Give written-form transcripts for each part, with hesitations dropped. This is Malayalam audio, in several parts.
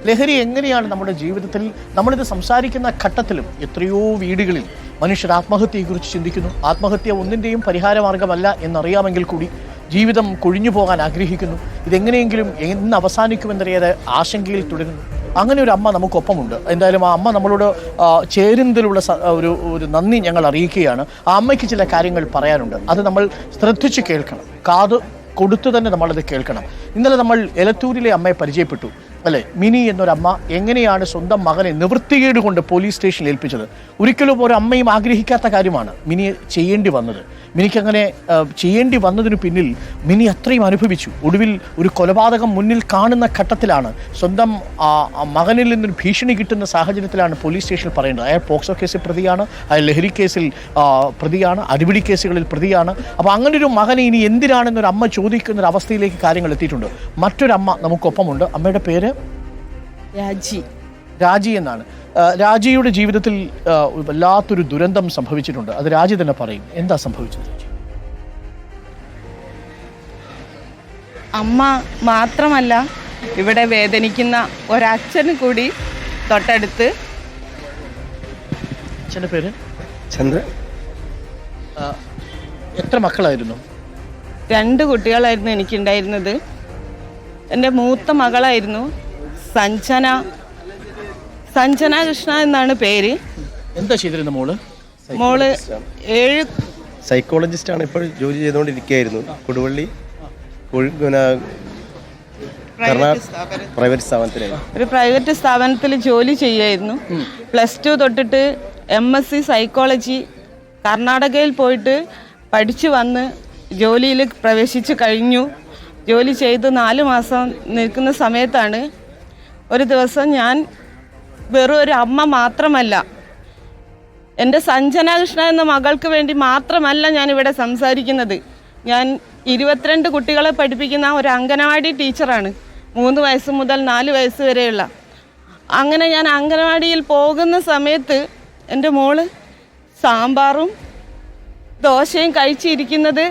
ലഹരി എങ്ങനെയാണ് നമ്മുടെ ജീവിതത്തിൽ നമ്മളിത് സംസാരിക്കുന്ന ഘട്ടത്തിലും എത്രയോ വീടുകളിൽ മനുഷ്യർ ആത്മഹത്യയെക്കുറിച്ച് ചിന്തിക്കുന്നു. ആത്മഹത്യ ഒന്നിൻ്റെയും പരിഹാരമാർഗമല്ല എന്നറിയാമെങ്കിൽ കൂടി ജീവിതം കൊഴിഞ്ഞു പോകാൻ ആഗ്രഹിക്കുന്നു. ഇതെങ്ങനെയെങ്കിലും എന്ന് അവസാനിക്കുമെന്നറിയാതെ ആശങ്കയിൽ തുടരുന്നു. അങ്ങനെ ഒരു അമ്മ നമുക്കൊപ്പമുണ്ട്. എന്തായാലും ആ അമ്മ നമ്മളോട് ചേരുന്നതിലുള്ള ഒരു നന്ദി ഞങ്ങൾ അറിയിക്കുകയാണ്. ആ അമ്മയ്ക്ക് ചില കാര്യങ്ങൾ പറയാനുണ്ട്. അത് നമ്മൾ ശ്രദ്ധിച്ച് കേൾക്കണം. കാത് കൊടുത്തു തന്നെ നമ്മളത് കേൾക്കണം. ഇന്നലെ നമ്മൾ എലത്തൂരിലെ അമ്മയെ പരിചയപ്പെട്ടു അല്ലേ? മിനി എന്നൊരമ്മ എങ്ങനെയാണ് സ്വന്തം മകനെ നിവൃത്തികേട് കൊണ്ട് പോലീസ് സ്റ്റേഷനിൽ ഏൽപ്പിച്ചത്. ഒരിക്കലും ഒരു അമ്മയും ആഗ്രഹിക്കാത്ത കാര്യമാണ് മിനിയെ ചെയ്യേണ്ടി വന്നത്. മിനിക്കങ്ങനെ ചെയ്യേണ്ടി വന്നതിനു പിന്നിൽ മിനി അത്രയും അനുഭവിച്ചു. ഒടുവിൽ ഒരു കൊലപാതകം മുന്നിൽ കാണുന്ന ഘട്ടത്തിലാണ്, സ്വന്തം മകനിൽ നിന്നൊരു ഭീഷണി കിട്ടുന്ന സാഹചര്യത്തിലാണ് പോലീസ് സ്റ്റേഷനിൽ പറയേണ്ടത്. അയാൾ പോക്സോ കേസിൽ പ്രതിയാണ്, അയാൾ ലഹരി കേസിൽ പ്രതിയാണ്, അടിപിടി കേസുകളിൽ പ്രതിയാണ്. അപ്പോൾ അങ്ങനൊരു മകനെ ഇനി എന്തിനാണെന്നൊരു അമ്മ ചോദിക്കുന്നൊരവസ്ഥയിലേക്ക് കാര്യങ്ങൾ എത്തിയിട്ടുണ്ട്. മറ്റൊരമ്മ നമുക്കൊപ്പമുണ്ട്. അമ്മയുടെ പേര് രാജി എന്നാണ്. രാജിയുടെ ജീവിതത്തിൽ വല്ലാത്തൊരു ദുരന്തം സംഭവിച്ചിട്ടുണ്ട്. അത് രാജി തന്നെ പറയും. എന്താ സംഭവിച്ചത്? അമ്മ മാത്രമല്ല, ഇവിടെ വേദനിക്കുന്ന ഒരച്ഛന് കൂടി തൊട്ടടുത്ത്. അച്ഛൻ്റെ പേര് ചന്ദ്രൻ. എത്ര മക്കളായിരുന്നു? 2 കുട്ടികളായിരുന്നു എനിക്കുണ്ടായിരുന്നത്. എൻ്റെ മൂത്ത മകളായിരുന്നു സഞ്ജന കൃഷ്ണ എന്നാണ് പേര്. എന്താ ചെയ്തിരുന്ന മോള്? 7 സൈക്കോളജിസ്റ്റാണ്. ഇപ്പോൾ ജോലി ചെയ്തുകൊണ്ടിരിക്കുകയായിരുന്നു കൊടുവള്ളി പ്രൈവറ്റ് സ്ഥാപനത്തിലായിരുന്നു. ഒരു പ്രൈവറ്റ് സ്ഥാപനത്തിൽ ജോലി ചെയ്യായിരുന്നു. +2 തൊട്ടിട്ട് MSc സൈക്കോളജി കർണാടകയിൽ പോയിട്ട് പഠിച്ചു വന്ന് ജോലിയിൽ പ്രവേശിച്ചു കഴിഞ്ഞു. ജോലി ചെയ്ത് 4 മാസം നിൽക്കുന്ന സമയത്താണ് ഒരു ദിവസം ഞാൻ വെറും ഒരു അമ്മ മാത്രമല്ല, എൻ്റെ സഞ്ജന കൃഷ്ണ എന്ന മകൾക്ക് വേണ്ടി മാത്രമല്ല ഞാനിവിടെ സംസാരിക്കുന്നത്. ഞാൻ 22 കുട്ടികളെ പഠിപ്പിക്കുന്ന ഒരു അംഗനവാടി ടീച്ചറാണ്. 3 വയസ്സ് മുതൽ 4 വയസ്സ് വരെയുള്ള. അങ്ങനെ ഞാൻ അംഗനവാടിയിൽ പോകുന്ന സമയത്ത് എൻ്റെ മോള് സാമ്പാറും ദോശയും കഴിച്ചിരിക്കുന്നത്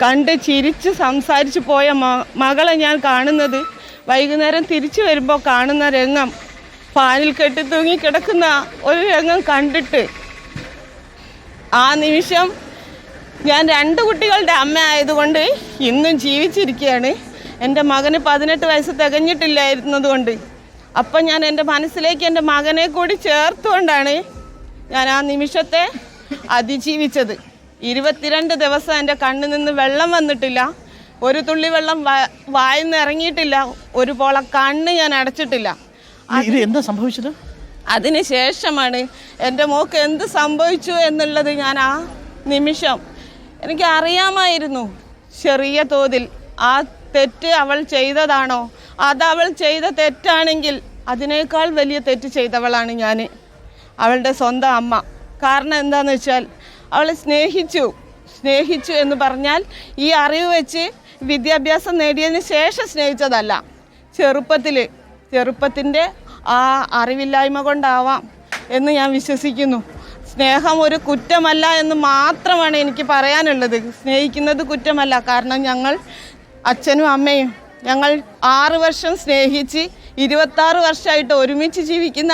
കണ്ട് ചിരിച്ച് സംസാരിച്ച് പോയ മകളെ ഞാൻ കാണുന്നത്, വൈകുന്നേരം തിരിച്ചു വരുമ്പോൾ കാണുന്ന രംഗം, ഫാനിൽ കെട്ടി തൂങ്ങി കിടക്കുന്ന ഒരു രംഗം കണ്ടിട്ട് ആ നിമിഷം ഞാൻ 2 കുട്ടികളുടെ അമ്മ ആയതുകൊണ്ട് ഇന്നും ജീവിച്ചിരിക്കുകയാണ്. എൻ്റെ മകന് 18 വയസ്സ് തികഞ്ഞിട്ടില്ലായിരുന്നതുകൊണ്ട് അപ്പം ഞാൻ എൻ്റെ മനസ്സിലേക്ക് എൻ്റെ മകനെ കൂടി ചേർത്തുകൊണ്ടാണ് ഞാൻ ആ നിമിഷത്തെ അതിജീവിച്ചത്. 22 ദിവസം എൻ്റെ കണ്ണിൽ നിന്ന് വെള്ളം വന്നിട്ടില്ല. ഒരു തുള്ളി വെള്ളം വായിന്ന് ഇറങ്ങിയിട്ടില്ല. ഒരു പോള കണ്ണ് ഞാൻ അടച്ചിട്ടില്ല. ഇത് എന്താ സംഭവിച്ചത്? അതിനുശേഷമാണ് എൻ്റെ മോക്ക് എന്ത് സംഭവിച്ചു എന്നുള്ളത് ഞാൻ ആ നിമിഷം എനിക്ക് അറിയാമായിരുന്നു. ചെറിയ തോതിൽ ആ തെറ്റ് അവൾ ചെയ്തതാണോ, അതവൾ ചെയ്ത തെറ്റാണെങ്കിൽ അതിനേക്കാൾ വലിയ തെറ്റ് ചെയ്തവളാണ് ഞാൻ, അവളുടെ സ്വന്തം അമ്മ. കാരണം എന്താണെന്ന് വെച്ചാൽ അവൾ സ്നേഹിച്ചു എന്ന് പറഞ്ഞാൽ ഈ അറിവ് വെച്ച് വിദ്യാഭ്യാസം നേടിയതിന് ശേഷം സ്നേഹിച്ചതല്ല. ചെറുപ്പത്തിൻ്റെ ആ അറിവില്ലായ്മ കൊണ്ടാവാം എന്ന് ഞാൻ വിശ്വസിക്കുന്നു. സ്നേഹം ഒരു കുറ്റമല്ല എന്ന് മാത്രമാണ് എനിക്ക് പറയാനുള്ളത്. സ്നേഹിക്കുന്നത് കുറ്റമല്ല. കാരണം ഞങ്ങൾ അച്ഛനും അമ്മയും ഞങ്ങൾ 6 വർഷം സ്നേഹിച്ച് 26 വർഷമായിട്ട് ഒരുമിച്ച് ജീവിക്കുന്ന,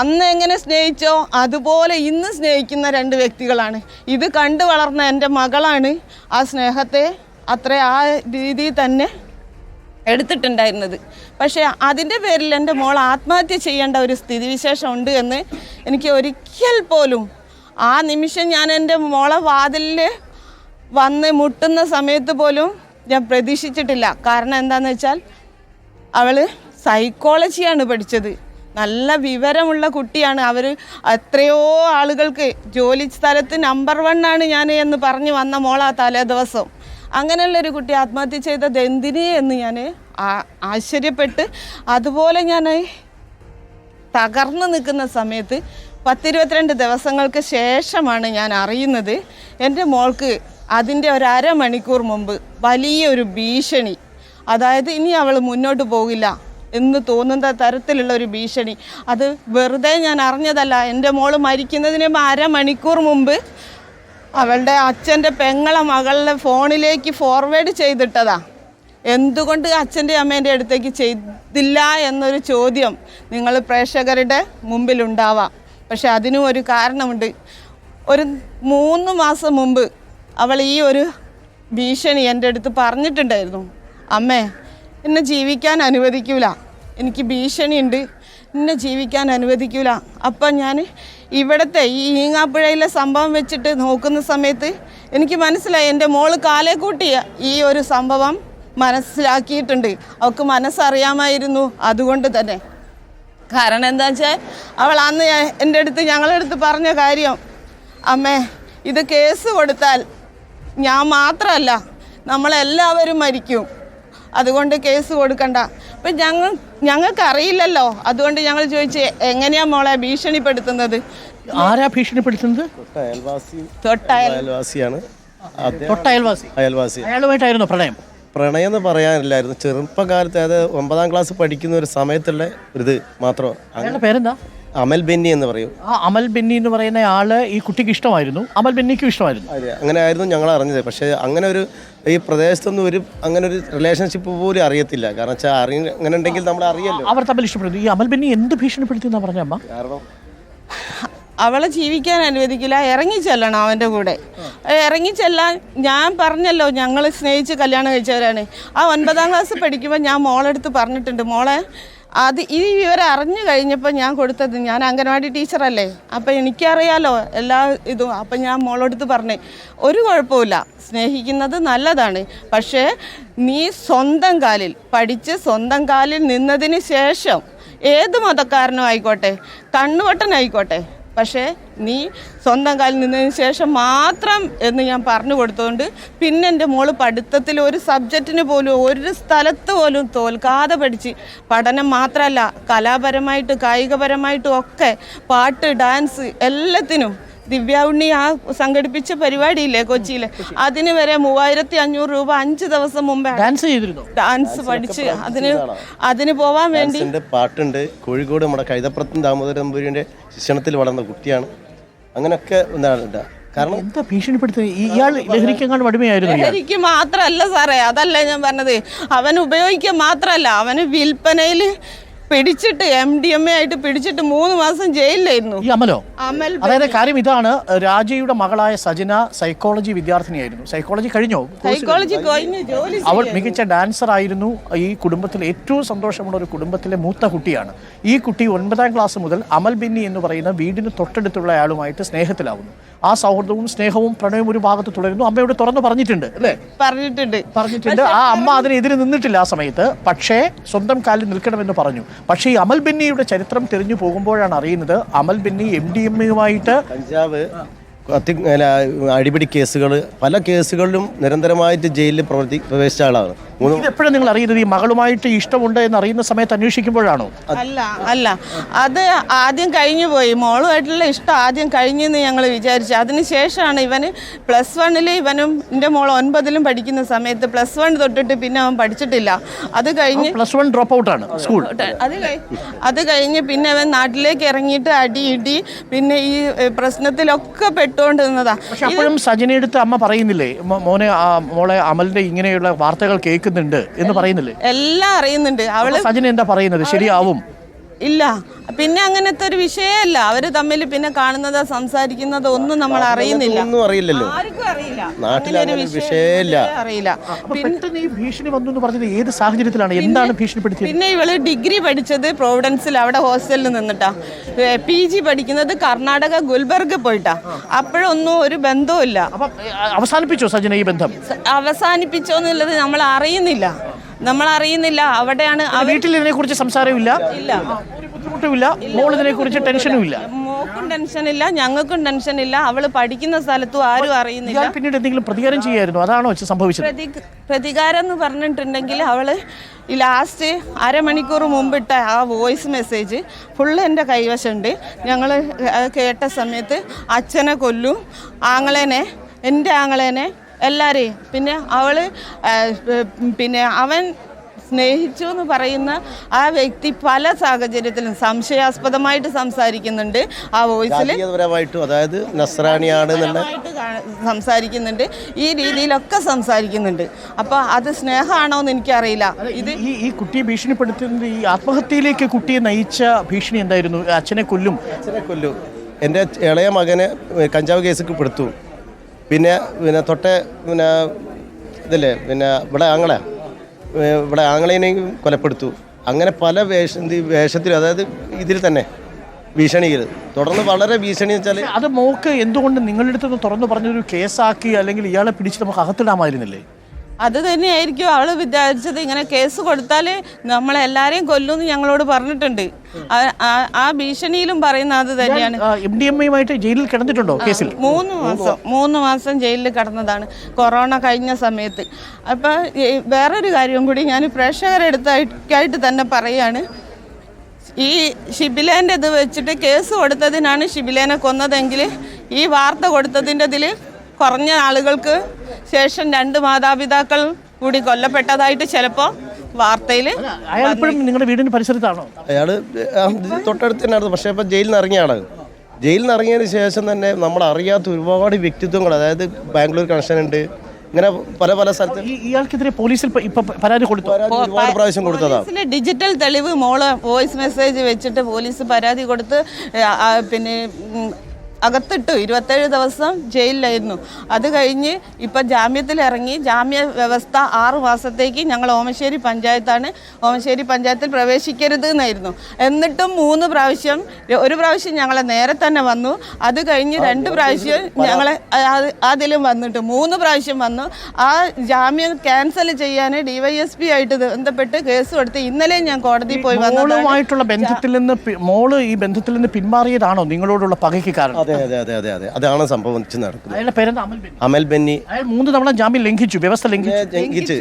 അന്ന് എങ്ങനെ സ്നേഹിച്ചോ അതുപോലെ ഇന്ന് സ്നേഹിക്കുന്ന 2 വ്യക്തികളാണ്. ഇത് കണ്ടു വളർന്ന എൻ്റെ മകളാണ് ആ സ്നേഹത്തെ ആ രീതിയിൽ തന്നെ എടുത്തിട്ടുണ്ടായിരുന്നത്. പക്ഷേ അതിൻ്റെ പേരിൽ എൻ്റെ മോൾ ആത്മഹത്യ ചെയ്യേണ്ട ഒരു സ്ഥിതിവിശേഷം ഉണ്ട് എന്ന് എനിക്ക് ഒരിക്കൽ പോലും ആ നിമിഷം ഞാൻ എൻ്റെ മോളെ വാതിലിൽ വന്ന് മുട്ടുന്ന സമയത്ത് പോലും ഞാൻ പ്രതീക്ഷിച്ചിട്ടില്ല. കാരണം എന്താണെന്ന് വെച്ചാൽ അവൾ സൈക്കോളജിയാണ് പഠിച്ചത്. നല്ല വിവരമുള്ള കുട്ടിയാണ്. അവർ എത്രയോ ആളുകൾക്ക് ജോലി സ്ഥലത്ത് നമ്പർ 1 ആണ് ഞാൻ എന്ന് പറഞ്ഞ് വന്ന മോളാ തലേ ദിവസം. അങ്ങനെയുള്ളൊരു കുട്ടി ആത്മഹത്യ ചെയ്തത് എന്തിന് എന്ന് ഞാൻ ആശ്ചര്യപ്പെട്ട്, അതുപോലെ ഞാൻ തകർന്നു നിൽക്കുന്ന സമയത്ത് 10-22 ദിവസങ്ങൾക്ക് ശേഷമാണ് ഞാൻ അറിയുന്നത് എൻ്റെ മോൾക്ക് അതിൻ്റെ ഒരു അരമണിക്കൂർ മുമ്പ് വലിയൊരു ഭീഷണി, അതായത് ഇനി അവൾ മുന്നോട്ട് പോകില്ല എന്ന് തോന്നുന്ന തരത്തിലുള്ള ഒരു ഭീഷണി. അത് വെറുതെ ഞാൻ അറിഞ്ഞതല്ല. എൻ്റെ മോള് മരിക്കുന്നതിന് അരമണിക്കൂർ മുമ്പ് അവളുടെ അച്ഛൻ്റെ പെങ്ങളെ മകളുടെ ഫോണിലേക്ക് ഫോർവേഡ് ചെയ്തിട്ടതാ. എന്തുകൊണ്ട് അച്ഛൻ്റെ അമ്മേൻ്റെ അടുത്തേക്ക് ചെയ്തില്ല എന്നൊരു ചോദ്യം നിങ്ങൾ പ്രേക്ഷകരുടെ മുമ്പിലുണ്ടാവാം. പക്ഷെ അതിനും ഒരു കാരണമുണ്ട്. ഒരു 3 മാസം മുമ്പ് അവൾ ഈ ഒരു ഭീഷണി എൻ്റെ അടുത്ത് പറഞ്ഞിട്ടുണ്ടായിരുന്നു. അമ്മേ, എന്നെ ജീവിക്കാൻ അനുവദിക്കൂല, എനിക്ക് ഭീഷണിയുണ്ട്, എന്നെ ജീവിക്കാൻ അനുവദിക്കൂല. അപ്പം ഞാൻ ഇവിടുത്തെ ഈ ഈങ്ങാപ്പുഴയിലെ സംഭവം വെച്ചിട്ട് നോക്കുന്ന സമയത്ത് എനിക്ക് മനസ്സിലായി എൻ്റെ മോള് കാലേ കൂട്ടിയ ഈ ഒരു സംഭവം മനസ്സിലാക്കിയിട്ടുണ്ട്. അവൾക്ക് മനസ്സറിയാമായിരുന്നു. അതുകൊണ്ട് തന്നെ കാരണം എന്താ വെച്ചാൽ അവൾ അന്ന് എൻ്റെ അടുത്ത് ഞങ്ങളുടെ അടുത്ത് പറഞ്ഞ കാര്യം, അമ്മേ ഇത് കേസ് കൊടുത്താൽ ഞാൻ മാത്രമല്ല നമ്മളെല്ലാവരും മരിക്കും, അതുകൊണ്ട് കേസ് കൊടുക്കണ്ട. അപ്പം ഞങ്ങൾക്കറിയില്ലല്ലോ, അതുകൊണ്ട് ഞങ്ങൾ ചോദിച്ചു എങ്ങനെയാ മോളെ ഭീഷണിപ്പെടുത്തുന്നത്? ആരാ ഭീഷണിപ്പെടുത്തുന്നത്? അയൽവാസിയാണ്. അയാളുമായിട്ടായിരുന്നു പ്രണയം? പ്രണയം എന്ന് പറയാനില്ലായിരുന്നു. ചെറുപ്പകാലത്ത്, അതായത് 9ാം ക്ലാസ് പഠിക്കുന്ന ഒരു സമയത്തുള്ള ഒരു മാത്രം. അയാളുടെ പേരെന്താ? അമൽ ബെന്നി എന്ന് പറയും. ആ അമൽ ബെന്നി എന്ന് പറയുന്ന ആള് ഈ കുട്ടിക്ക് ഇഷ്ടമായിരുന്നു, അമൽ ബെന്നിക്കും ഇഷ്ടമായിരുന്നു. അതെ, അങ്ങനെ ആയിരുന്നു ഞങ്ങൾ അറിഞ്ഞത്. പക്ഷേ അങ്ങനെ ഒരു ഈ പ്രദേശത്തൊന്നും അങ്ങനെ ഒരു റിലേഷൻഷിപ്പ് പോലും അറിയത്തില്ല. കാരണം വെച്ചാൽ അങ്ങനെ ഉണ്ടെങ്കിൽ നമ്മൾ അറിയല്ലോ. അവർ തമ്മിൽ ഇഷ്ടപ്പെടുന്നു. ഈ അമൽ ബെന്നി എന്ത് ഭീഷണിപ്പെടുത്തി എന്നാ പറഞ്ഞ അമ്മ? കാരണം അവളെ ജീവിക്കാൻ അനുവദിക്കില്ല, ഇറങ്ങിച്ചെല്ലണം അവൻ്റെ കൂടെ. ഇറങ്ങിച്ചെല്ലാൻ ഞാൻ പറഞ്ഞല്ലോ, ഞങ്ങൾ സ്നേഹിച്ച് കല്യാണം കഴിച്ചവരാണ്. ആ 9ാം ക്ലാസ് പഠിക്കുമ്പോൾ ഞാൻ മോളെടുത്ത് പറഞ്ഞിട്ടുണ്ട്, മോളെ അത് ഈ വിവരം അറിഞ്ഞു കഴിഞ്ഞപ്പോൾ ഞാൻ കൊടുത്തത്, ഞാൻ അംഗൻവാടി ടീച്ചറല്ലേ, അപ്പം എനിക്കറിയാലോ എല്ലാ ഇതും. അപ്പം ഞാൻ മോളെടുത്ത് പറഞ്ഞേ, ഒരു കുഴപ്പമില്ല, സ്നേഹിക്കുന്നത് നല്ലതാണ്, പക്ഷേ നീ സ്വന്തം കാലിൽ പഠിച്ച് സ്വന്തം കാലിൽ നിന്നതിന് ശേഷം ഏത് മതക്കാരനും ആയിക്കോട്ടെ, കണ്ണുവട്ടനായിക്കോട്ടെ, പക്ഷേ നീ സ്വന്തം കാലിൽ നിന്നതിന് ശേഷം മാത്രം എന്ന് ഞാൻ പറഞ്ഞു കൊടുത്തതുകൊണ്ട് പിന്നെ എൻ്റെ മോള് പഠിത്തത്തിൽ ഒരു സബ്ജക്റ്റിന് പോലും ഒരു സ്ഥലത്ത് പോലും തോൽക്കാതെ പഠിച്ച്, പഠനം മാത്രമല്ല കലാപരമായിട്ട് കായികപരമായിട്ടും ഒക്കെ, പാട്ട്, ഡാൻസ്, എല്ലാത്തിനും. ദിവ്യ ഉണ്ണി ആ സംഘടിപ്പിച്ച പരിപാടിയില്ലേ കൊച്ചിയിലെ, അതിന് വരെ 3500 രൂപ 5 ദിവസം മുമ്പേ ഡാൻസ് പഠിച്ച് അതിന് പോവാൻ വേണ്ടി. പാട്ടുണ്ട്. കോഴിക്കോട് നമ്മുടെ കൈതപ്രത്തും ദാമോദര നമ്പൂരിയുടെ ശിക്ഷണത്തിൽ വളർന്ന കുട്ടിയാണ്. അങ്ങനെയൊക്കെ എന്താണ് കാരണം എന്താ ഭീഷണിപ്പെടുത്തുന്നത്? ഇയാൾ ലഹരിക്കെങ്ങാണ്ട് അടിമയായിരുന്നു? ലഹരിക്ക് മാത്രമല്ല സാറേ, അതല്ല ഞാൻ പറഞ്ഞത്. അവൻ ഉപയോഗിക്കുക മാത്രമല്ല, അവന് വിൽപ്പനയിൽ പിടിച്ചിട്ട് MDMA ആയിട്ട് പിടിച്ചിട്ട് 3 മാസം ജയിലിലായിരുന്നു. ഈ അമലോ? അതായത് കാര്യം ഇതാണ്, രാജയുടെ മകളായ സജന സൈക്കോളജി വിദ്യാർത്ഥിനിയായിരുന്നു. സൈക്കോളജി കഴിഞ്ഞോ? സൈക്കോളജി കഴിഞ്ഞു, ജോലി. അവൾ മികച്ച ഡാൻസർ ആയിരുന്നു. ഈ കുടുംബത്തിൽ ഏറ്റവും സന്തോഷമുള്ള ഒരു കുടുംബത്തിലെ മൂത്ത കുട്ടിയാണ്. ഈ കുട്ടി 9ാം ക്ലാസ് മുതൽ അമൽ ബെന്നി എന്ന് പറയുന്ന വീടിന് തൊട്ടടുത്തുള്ള ആളുമായിട്ട് സ്നേഹത്തിലാവുന്നു. ആ സൗഹൃദവും സ്നേഹവും പ്രണയവും ഒരു ഭാഗത്ത് തുടരുന്നു. അമ്മയോട് തുറന്നു പറഞ്ഞിട്ടുണ്ട് അല്ലേ? പറഞ്ഞിട്ടുണ്ട്. ആ അമ്മ അതിനെതിരെ നിന്നിട്ടില്ല ആ സമയത്ത്, പക്ഷേ സ്വന്തം കാലിൽ നിൽക്കണമെന്ന് പറഞ്ഞു. പക്ഷേ ഈ അമൽ ബെന്നിയുടെ ചരിത്രം തിരിഞ്ഞു പോകുമ്പോഴാണ് അറിയുന്നത്, അമൽ ബെന്നി MDMA-യുമായിട്ട് കഞ്ചാവ്, അടിപിടി കേസുകൾ, പല കേസുകളിലും നിരന്തരമായിട്ട് ജയിലിൽ പ്രവേശിച്ച ആളാണ്. എപ്പോഴും നിങ്ങൾ അറിയുന്നത് ഈ മകളുമായിട്ട് ഇഷ്ടമുണ്ട് എന്ന് അറിയുന്ന സമയത്ത് അന്വേഷിക്കുമ്പോഴാണോ? അല്ല, അത് ആദ്യം കഴിഞ്ഞു പോയി. മോളുമായിട്ടുള്ള ഇഷ്ടം ആദ്യം കഴിഞ്ഞെന്ന് ഞങ്ങൾ വിചാരിച്ചു. അതിനുശേഷമാണ് ഇവന് +1 ഇവനും എൻ്റെ മോൾ 9ലും പഠിക്കുന്ന സമയത്ത് +1 തൊട്ടിട്ട് പിന്നെ അവൻ പഠിച്ചിട്ടില്ല. അത് കഴിഞ്ഞ് +1 ഡ്രോപ്പ് ഔട്ട് ആണ് സ്കൂൾ. അത് കഴിഞ്ഞ് പിന്നെ അവൻ നാട്ടിലേക്ക് ഇറങ്ങിയിട്ട് അടി പിന്നെ ഈ പ്രശ്നത്തിലൊക്കെ പെട്ടുകൊണ്ടിരുന്നതാ. പക്ഷെ അപ്പോഴും സജനയെടുത്ത് അമ്മ പറയുന്നില്ലേ, മോളെ അമലിന്റെ ഇങ്ങനെയുള്ള വാർത്തകൾ കേൾക്കുന്നുണ്ട് എന്ന് പറയുന്നില്ലേ? എല്ലാം അറിയുന്നുണ്ട്. അവള് സജന എന്താ പറയുന്നത്? ശരിയാവും? ഇല്ല, പിന്നെ അങ്ങനത്തെ ഒരു വിഷയമല്ല. അവര് തമ്മിൽ പിന്നെ കാണുന്നതോ സംസാരിക്കുന്നതോ ഒന്നും നമ്മൾ അറിയുന്നില്ല. ആർക്കും അറിയില്ല. ഭീഷണി വന്നു എന്ന് പറഞ്ഞത് ഏത് സാഹചര്യത്തിലാണ്? എന്താണ് ഭീഷണിപ്പെടുത്തിയത്? പിന്നെ ഇവള് ഡിഗ്രി പഠിച്ചത് പ്രോവിഡൻസിൽ, അവിടെ ഹോസ്റ്റലിൽ നിന്നിട്ടാ. PG പഠിക്കുന്നത് കർണാടക ഗുൽബർഗ് പോയിട്ടാ. അപ്പോഴൊന്നും ഒരു ബന്ധവുമില്ല. അവസാനിപ്പിച്ചോ സജന ഈ ബന്ധം? അവസാനിപ്പിച്ചോന്നുള്ളത് നമ്മൾ അറിയുന്നില്ല. അവിടെയാണ് വീട്ടിൽ ഇതിനെ കുറിച്ച് സംസാരമില്ല, ഒരു ബുദ്ധിമുട്ടുമില്ല, മോളിതിനെ കുറിച്ച് ടെൻഷനും ഇല്ല. മോക്കും ടെൻഷനില്ല, ഞങ്ങൾക്കും ടെൻഷനില്ല. അവള് പഠിക്കുന്ന സ്ഥലത്തും ആരും അറിയുന്നില്ല. പിന്നീട് എന്തെങ്കിലും പ്രതികാരം ചെയ്യായിരുന്നു? അതാണോ സംഭവിച്ചത്? പ്രതികാരം എന്ന് പറഞ്ഞിട്ടുണ്ടെങ്കിൽ അവള് ഈ ലാസ്റ്റ് അരമണിക്കൂർ മുമ്പിട്ട ആ വോയിസ് മെസ്സേജ് ഫുള്ള് എൻ്റെ കൈവശമുണ്ട്. ഞങ്ങൾ കേട്ട സമയത്ത് അച്ഛനെ കൊല്ലും, എൻ്റെ ആങ്ങളേനെ, എല്ലാവരെയും. പിന്നെ അവൻ സ്നേഹിച്ചു എന്ന് പറയുന്ന ആ വ്യക്തി പല സാഹചര്യത്തിലും സംശയാസ്പദമായിട്ട് സംസാരിക്കുന്നുണ്ട്. ആ വോയിസിൽ അതായത് നസ്രാണിയാണ് സംസാരിക്കുന്നുണ്ട്, ഈ രീതിയിലൊക്കെ സംസാരിക്കുന്നുണ്ട്. അപ്പോൾ അത് സ്നേഹമാണോ എന്ന് എനിക്കറിയില്ല. ഇത് ഈ കുട്ടിയെ ഭീഷണിപ്പെടുത്തുന്നത്, ഈ ആത്മഹത്യയിലേക്ക് കുട്ടിയെ നയിച്ച ഭീഷണി എന്തായിരുന്നു? അച്ഛനെ കൊല്ലും. എൻ്റെ ഇളയ മകനെ കഞ്ചാവ് കേസിൽ പെടുത്തു. പിന്നെ ഇതല്ലേ ഇവിടെ ആങ്ങളെയും കൊലപ്പെടുത്തു. അങ്ങനെ പല വേഷത്തിലും, അതായത് ഇതിൽ തന്നെ ഭീഷണിയിൽ തുടർന്ന് വളരെ ഭീഷണി വെച്ചാൽ അത് മോക്ക് എന്തുകൊണ്ട് നിങ്ങളുടെ അടുത്ത് തുറന്നു പറഞ്ഞൊരു കേസാക്കി അല്ലെങ്കിൽ ഇയാളെ പിടിച്ച് നമുക്ക് അകത്തിടാമായിരുന്നില്ലേ? അത് തന്നെയായിരിക്കും അവൾ വിചാരിച്ചത്. ഇങ്ങനെ കേസ് കൊടുത്താൽ നമ്മളെല്ലാരെയും കൊല്ലുമെന്ന് ഞങ്ങളോട് പറഞ്ഞിട്ടുണ്ട്. ആ ഭീഷണിയിലും പറയുന്ന അത് തന്നെയാണ്. MDMA-യുമായിട്ട് ജയിലിൽ കിടന്നിട്ടുണ്ടോ കേസിൽ? 3 മാസം ജയിലിൽ കിടന്നതാണ് കൊറോണ കഴിഞ്ഞ സമയത്ത്. അപ്പോൾ വേറൊരു കാര്യം കൂടി ഞാൻ പ്രേക്ഷകരെടുത്തായിട്ട് തന്നെ പറയാണ്. ഈ ഷിബിലേൻ്റെ ഇത് വെച്ചിട്ട് കേസ് കൊടുത്തതിനാണ് ഷിബിലേനെ കൊന്നതെങ്കിൽ ഈ വാർത്ത കൊടുത്തതിൻ്റെ ഇതിൽ കുറഞ്ഞ ആളുകൾക്ക് ശേഷം 2 മാതാപിതാക്കൾ കൂടി കൊല്ലപ്പെട്ടതായിട്ട് ചിലപ്പോൾ വാർത്തയിൽ. അയാൾ ഇപ്പോഴും നിങ്ങളുടെ വീടിന് പരിസരത്താണോ? അയാൾ തൊട്ടടുത്ത് തന്നെയായിരുന്നു. പക്ഷേ ഇപ്പം ജയിലിൽ നിന്ന് ഇറങ്ങിയാണ്. ജയിലിൽ നിന്ന് ഇറങ്ങിയതിന് ശേഷം തന്നെ നമ്മളറിയാത്ത ഒരുപാട് വ്യക്തിത്വങ്ങൾ, അതായത് ബാംഗ്ലൂർ കണക്ഷൻ ഉണ്ട്, ഇങ്ങനെ പല സ്ഥലത്ത്. ഇയാൾക്കെതിരെ പോലീസിൽ പരാതി കൊടുത്തു? ഒരുപാട് പ്രാവശ്യം കൊടുത്തതാണ്. ഡിജിറ്റൽ തെളിവ് മോള് വോയിസ് മെസ്സേജ് വെച്ചിട്ട് പോലീസ് പരാതി കൊടുത്ത് പിന്നെ അകത്തിട്ടു. 27 ദിവസം ജയിലിലായിരുന്നു. അത് കഴിഞ്ഞ് ഇപ്പം ജാമ്യത്തിലിറങ്ങി. ജാമ്യ വ്യവസ്ഥ 6 മാസത്തേക്ക് ഞങ്ങൾ ഓമശ്ശേരി പഞ്ചായത്താണ്, ഓമശ്ശേരി പഞ്ചായത്തിൽ പ്രവേശിക്കരുത് എന്നായിരുന്നു. എന്നിട്ടും 3 പ്രാവശ്യം, ഒരു പ്രാവശ്യം ഞങ്ങളെ നേരെ തന്നെ വന്നു. അത് കഴിഞ്ഞ് 2 പ്രാവശ്യം ഞങ്ങളെ അതിലും വന്നിട്ട് 3 പ്രാവശ്യം വന്നു. ആ ജാമ്യം ക്യാൻസൽ ചെയ്യാൻ DYSP ആയിട്ട് ബന്ധപ്പെട്ട് കേസ് കൊടുത്ത് ഇന്നലെ ഞാൻ കോടതിയിൽ പോയി വന്നതുമായിട്ടുള്ള ബന്ധത്തിൽ നിന്ന് മോള് ഈ ബന്ധത്തിൽ നിന്ന് പിന്മാറിയതാണോ നിങ്ങളോടുള്ള പകയ്ക്ക് കാരണം? അതെ, അതാണ് സംഭവിച്ചു നടക്കുന്നത്. അയാളുടെ പേരെന്താ? അമൽ ബെന്നി. അയാൾ 3 തവണ ജാമ്യം ലംഘിച്ചു, വ്യവസ്ഥ ലംഘിച്ചു.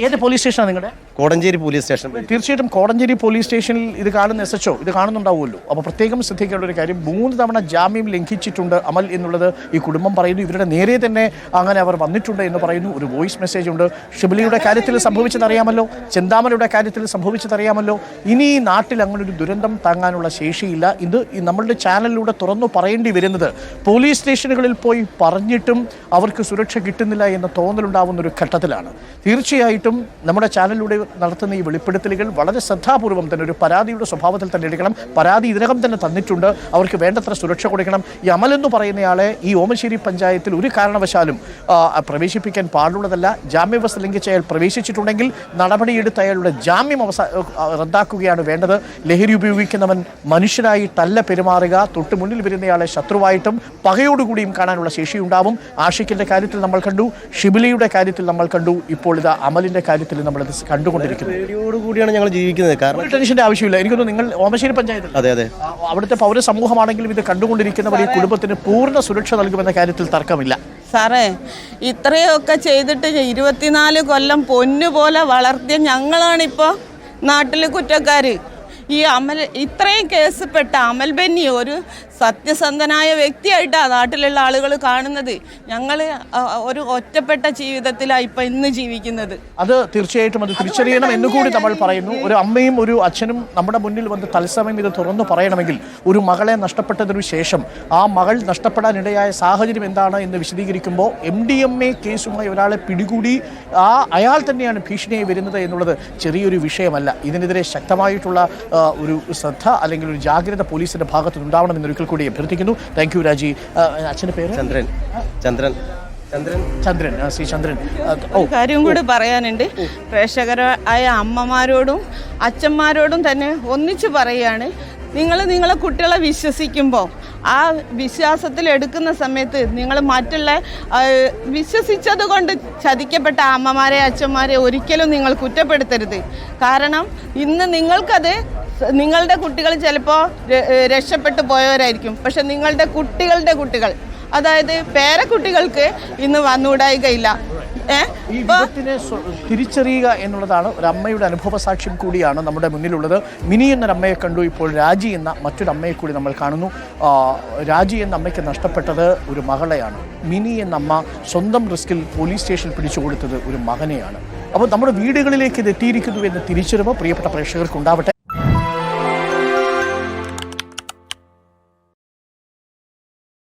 ഏത് പോലീസ് സ്റ്റേഷനാണ് നിങ്ങളുടെ? Kodanchery police station. തീർച്ചയായിട്ടും കോടഞ്ചേരി പോലീസ് സ്റ്റേഷനിൽ ഇത് കാണുന്ന SHO ഇത് കാണുന്നുണ്ടാവുമല്ലോ. അപ്പോൾ പ്രത്യേകം ശ്രദ്ധിക്കേണ്ട ഒരു കാര്യം, 3 തവണ ജാമ്യം ലംഘിച്ചിട്ടുണ്ട് അമൽ എന്നുള്ളത് ഈ കുടുംബം പറയുന്നു. ഇവരുടെ നേരെ തന്നെ അങ്ങനെ അവർ വന്നിട്ടുണ്ട് എന്ന് പറയുന്നു. ഒരു വോയിസ് മെസ്സേജ് ഉണ്ട്. ഷിബിലിയുടെ കാര്യത്തിൽ സംഭവിച്ചതറിയാമല്ലോ, ചെന്താമരയുടെ കാര്യത്തിൽ സംഭവിച്ചതറിയാമല്ലോ. ഇനി ഈ നാട്ടിൽ അങ്ങനെ ഒരു ദുരന്തം താങ്ങാനുള്ള ശേഷിയില്ല. ഇത് നമ്മളുടെ ചാനലിലൂടെ തുറന്നു പറയേണ്ടി വരുന്നത് പോലീസ് സ്റ്റേഷനുകളിൽ പോയി പറഞ്ഞിട്ടും അവർക്ക് സുരക്ഷ കിട്ടുന്നില്ല എന്ന തോന്നലുണ്ടാവുന്ന ഒരു ഘട്ടത്തിലാണ്. തീർച്ചയായിട്ടും നമ്മുടെ ചാനലിലൂടെ നടത്തുന്ന ഈ വെളിപ്പെടുത്തലുകൾ വളരെ ശ്രദ്ധാപൂർവം തന്നെ ഒരു പരാതിയുടെ സ്വഭാവത്തിൽ തന്നെ എടുക്കണം. പരാതി ഇതിനകം തന്നെ തന്നിട്ടുണ്ട്, അവർക്ക് വേണ്ടത്ര സുരക്ഷ കൊടുക്കണം. ഈ അമൽ എന്ന് പറയുന്നയാളെ ഈ ഓമശ്ശേരി പഞ്ചായത്തിൽ ഒരു കാരണവശാലും പ്രവേശിപ്പിക്കാൻ പാടുള്ളതല്ല. ജാമ്യവ്യവസ്ഥ ലംഘിച്ച് അയാൾ പ്രവേശിച്ചിട്ടുണ്ടെങ്കിൽ നടപടിയെടുത്ത് അയാളുടെ ജാമ്യം റദ്ദാക്കുകയാണ് വേണ്ടത്. ലഹരി ഉപയോഗിക്കുന്നവൻ മനുഷ്യനായിട്ടല്ല പെരുമാറുക. തൊട്ട് മുന്നിൽ വരുന്നയാളെ ശത്രുവായിട്ടും പകയോടുകൂടിയും കാണാനുള്ള ശേഷിയുണ്ടാവും. ആഷിഖിന്റെ കാര്യത്തിൽ നമ്മൾ കണ്ടു, ഷിബിലിയുടെ കാര്യത്തിൽ നമ്മൾ കണ്ടു, ഇപ്പോൾ ഇത് അമലിന്റെ കാര്യത്തിൽ നമ്മളിത് കണ്ടുകൊണ്ടിരിക്കുന്നത്. കൂടിയാണ് ഞങ്ങൾ ജീവിക്കുന്നത്. കാരണം ടെൻഷന്റെ ആവശ്യമില്ല. എനിക്കൊന്നും നിങ്ങൾ ഓമശ്ശേരി പഞ്ചായത്ത് അതെ അവിടുത്തെ പൗരസമൂഹമാണെങ്കിലും ഇത് കണ്ടുകൊണ്ടിരിക്കുന്നവർ ഈ കുടുംബത്തിന് പൂർണ്ണ സുരക്ഷ നൽകുമെന്ന കാര്യത്തിൽ തർക്കമില്ല. സാറേ, ഇത്രയൊക്കെ ചെയ്തിട്ട് 24 കൊല്ലം പൊന്നുപോലെ വളർത്തിയ ഞങ്ങളാണിപ്പോൾ നാട്ടിൽ കുറ്റക്കാർ. ഈ ഇത്രയും കേസിൽപ്പെട്ട അമൽ ബെന്നി ഒരു സത്യസന്ധനായ വ്യക്തിയായിട്ടാണ് നാട്ടിലുള്ള ആളുകൾ കാണുന്നത്. ഞങ്ങൾ ഒരു ഒറ്റപ്പെട്ട ജീവിതത്തിലാണ് ഇപ്പം ഇന്ന് ജീവിക്കുന്നത്. അത് തീർച്ചയായിട്ടും അത് തിരിച്ചറിയണം എന്നുകൂടി നമ്മൾ പറയുന്നു. ഒരു അമ്മയും ഒരു അച്ഛനും നമ്മുടെ മുന്നിൽ വന്ന് തത്സമയം ഇത് തുറന്നു പറയണമെങ്കിൽ, ഒരു മകളെ നഷ്ടപ്പെട്ടതിനു ശേഷം ആ മകൾ നഷ്ടപ്പെടാനിടയായ സാഹചര്യം എന്താണ് എന്ന് വിശദീകരിക്കുമ്പോൾ MDMA കേസുമായി ഒരാളെ പിടികൂടി അയാൾ തന്നെയാണ് ഭീഷണിയായി വരുന്നത് എന്നുള്ളത് ചെറിയൊരു വിഷയമല്ല. ഇതിനെതിരെ ശക്തമായിട്ടുള്ള ഒരു ശ്രദ്ധ അല്ലെങ്കിൽ ഒരു ജാഗ്രത പോലീസിന്റെ ഭാഗത്ത് ഉണ്ടാവണമെന്നൊരിക്കൽ കൂടി അഭ്യർത്ഥിക്കുന്നു. താങ്ക് യു രാജി. അച്ഛൻ്റെ പേര്? ചന്ദ്രൻ. ശ്രീ ചന്ദ്രൻ. കാര്യം കൂടി പറയാനുണ്ട്. പ്രേക്ഷകരായ അമ്മമാരോടും അച്ഛന്മാരോടും തന്നെ ഒന്നിച്ച് പറയുകയാണ്, നിങ്ങളെ കുട്ടികളെ വിശ്വസിക്കുമ്പോൾ ആ വിശ്വാസത്തിൽ എടുക്കുന്ന സമയത്ത് നിങ്ങൾ മറ്റുള്ള വിശ്വസിച്ചത് കൊണ്ട് ചതിക്കപ്പെട്ട അമ്മമാരെ അച്ഛന്മാരെ ഒരിക്കലും നിങ്ങൾ കുറ്റപ്പെടുത്തരുത്. കാരണം ഇന്ന് നിങ്ങൾക്കത്, നിങ്ങളുടെ കുട്ടികൾ ചിലപ്പോൾ രക്ഷപ്പെട്ടു പോയവരായിരിക്കും, പക്ഷെ നിങ്ങളുടെ കുട്ടികളുടെ കുട്ടികൾ, അതായത് പേരക്കുട്ടികൾക്ക് ഇന്ന് വന്നുകൂടായികയില്ല. ഈ വിപത്തിനെ തിരിച്ചറിയുക എന്നുള്ളതാണ് ഒരു അമ്മയുടെ അനുഭവ സാക്ഷ്യം കൂടിയാണ് നമ്മുടെ മുന്നിലുള്ളത്. മിനി എന്നൊരമ്മയെ കണ്ടു, ഇപ്പോൾ രാജി എന്ന മറ്റൊരമ്മയെ കൂടി നമ്മൾ കാണുന്നു. രാജി എന്ന അമ്മയ്ക്ക് നഷ്ടപ്പെട്ടത് ഒരു മകളെയാണ്. മിനി എന്ന അമ്മ സ്വന്തം റിസ്കിൽ പോലീസ് സ്റ്റേഷനിൽ പിടിച്ചു കൊടുത്തത് ഒരു മകനെയാണ്. അപ്പോൾ നമ്മുടെ വീടുകളിലേക്ക് ഇത് എത്തിയിരിക്കുന്നു എന്ന തിരിച്ചറിവ് പ്രിയപ്പെട്ട പ്രേക്ഷകർക്ക് ഉണ്ടാവട്ടെ.